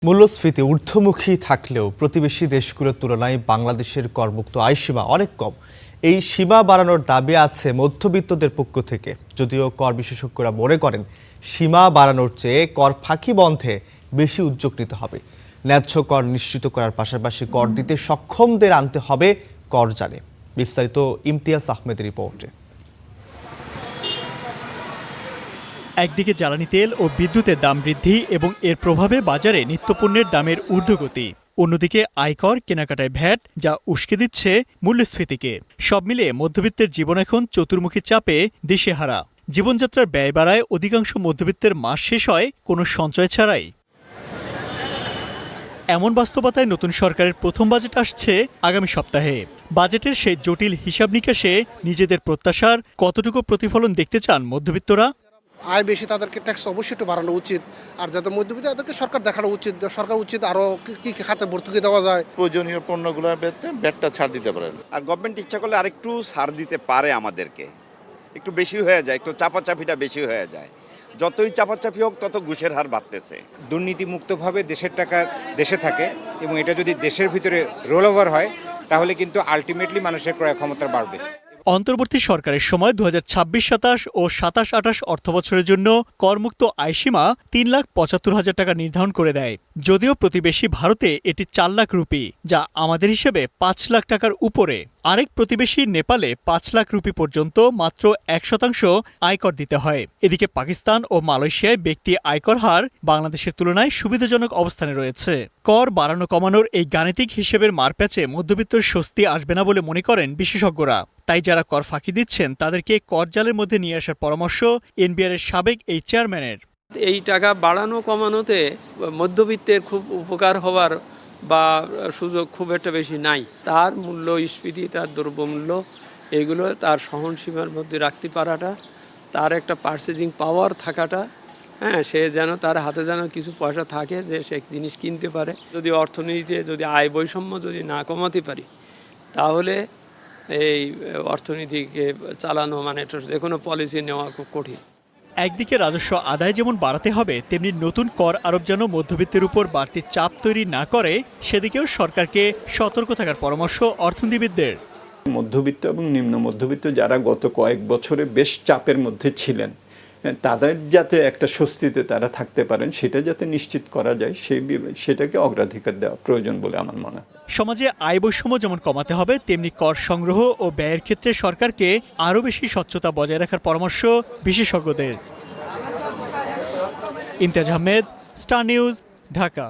মূল্যস্ফীতি ঊর্ধ্বমুখী থাকলেও প্রতিবেশী দেশগুলোর তুলনায় বাংলাদেশের করমুক্ত আয়সীমা অনেক কম। এই সীমা বাড়ানোর দাবি আছে মধ্যবিত্তদের পক্ষ থেকে, যদিও কর বিশেষজ্ঞরা মনে করেন সীমা বাড়ানোর চেয়ে কর ফাঁকি বন্ধে বেশি উদ্যোগ নিতে হবে। ন্যায্য কর নিশ্চিত করার পাশাপাশি কর দিতে সক্ষমদের আনতে হবে কর জালে। বিস্তারিত ইমতিয়াজ আহমেদের রিপোর্টে। একদিকে জ্বালানি তেল ও বিদ্যুতের দাম বৃদ্ধি এবং এর প্রভাবে বাজারে নিত্যপণ্যের দামের ঊর্ধ্বগতি, অন্যদিকে আয়কর, কেনাকাটায় ভ্যাট, যা উস্কে দিচ্ছে মূল্যস্ফীতিকে। সব মিলিয়ে মধ্যবিত্তের জীবন এখন চতুর্মুখী চাপে দিশেহারা। জীবনযাত্রার ব্যয় বাড়ায়, অধিকাংশ মধ্যবিত্তের মাস শেষ হয় কোনো সঞ্চয় ছাড়াই। এমন বাস্তবতায় নতুন সরকারের প্রথম বাজেট আসছে আগামী সপ্তাহে। বাজেটের সেই জটিল হিসাব নিকাশে নিজেদের প্রত্যাশার কতটুকু প্রতিফলন দেখতে চান মধ্যবিত্তরা? আয় বেশি তাদেরকে ট্যাক্স অবশ্যই একটু বাড়ানো উচিত, আর যাদের মধ্যবিত্ত তাদেরকে সরকার দেখানো উচিত, সরকার উচিত আরও কি খাতে ভর্তুকি দেওয়া যায়। প্রয়োজনীয় পণ্যগুলোর ক্ষেত্রে ব্যাটটা ছাড় দিতে পারেন। আর গভর্নমেন্ট ইচ্ছা করলে আরেকটু ছাড় দিতে পারে, আমাদেরকে একটু বেশি হয়ে যায়, একটু চাপাচাপিটা বেশি হয়ে যায়। যতই চাপাচাপি হোক তত ঘুষের হার বাড়তেছে। দুর্নীতিমুক্তভাবে দেশের টাকা দেশে থাকে এবং এটা যদি দেশের ভিতরে রোল ওভার হয় তাহলে কিন্তু আলটিমেটলি মানুষের ক্রয় ক্ষমতা বাড়বে। অন্তর্বর্তী সরকারের সময় 2026-27 ও 27-28 অর্থবছরের জন্য করমুক্ত আয়সীমা 3,75,000 টাকা নির্ধারণ করে দেয়। যদিও প্রতিবেশী ভারতে এটি 4 লাখ রুপি, যা আমাদের হিসেবে 5 লাখ টাকার উপরে। আরেক প্রতিবেশী নেপালে 5 লাখ রুপি পর্যন্ত মাত্র 1% আয়কর দিতে হয়। এদিকে পাকিস্তান ও মালয়েশিয়ায় ব্যক্তি আয়কর হার বাংলাদেশের তুলনায় সুবিধাজনক অবস্থানে রয়েছে। কর বাড়ানো কমানোর এই গাণিতিক হিসেবের মারপ্যাচে মধ্যবিত্তের স্বস্তি আসবে না বলে মনে করেন বিশেষজ্ঞরা। তাই যারা কর ফাঁকি দিচ্ছেন তাদেরকে কর জালের মধ্যে নিয়ে আসার পরামর্শ এনবিআর এর সাবেক এই চেয়ারম্যানের। এই টাকা বাড়ানো কমানোতে মধ্যবিত্তের খুব উপকার হওয়ার বা সুযোগ খুব একটা বেশি নাই। তার মূল্যস্ফীতি, তার দ্রব্যমূল্য, এগুলো তার সহনসীমার মধ্যে রাখতে পারাটা, তার একটা পারচেজিং পাওয়ার থাকাটা, সে যেন তার হাতে যেন কিছু পয়সা থাকে যে সে জিনিস কিনতে পারে। যদি অর্থনীতিতে যদি আয় বৈষম্য যদি না কমাতে পারি, তাহলে এই অর্থনীতিকে চালানো মানে যে কোনো পলিসি নেওয়া খুব কঠিন। একদিকে রাজস্ব আদায় যেমন বাড়াতে হবে, তেমনি নতুন কর আরোপ যেন মধ্যবিত্তের উপর বাড়তি চাপ তৈরি না করে, সেদিকেও সরকারকে সতর্ক থাকার পরামর্শ অর্থনীতিবিদদের। মধ্যবিত্ত এবং নিম্ন মধ্যবিত্ত যারা গত কয়েক বছরে বেশ চাপের মধ্যে ছিলেন, তাদের যাতে একটা স্বস্তিতে তারা থাকতে পারেন, সেটা যাতে নিশ্চিত করা যায়, সেটাকে অগ্রাধিকার দেওয়া প্রয়োজন বলে আমার মনে হয়। সমাজে আয় বৈষম্য যেমন কমাতে হবে, তেমনি কর সংগ্রহ ও ব্যয়ের ক্ষেত্রে সরকারকে আরও বেশি স্বচ্ছতা বজায় রাখার পরামর্শ বিশেষজ্ঞদের। Imtiaz Ahmed, star news, Dhaka.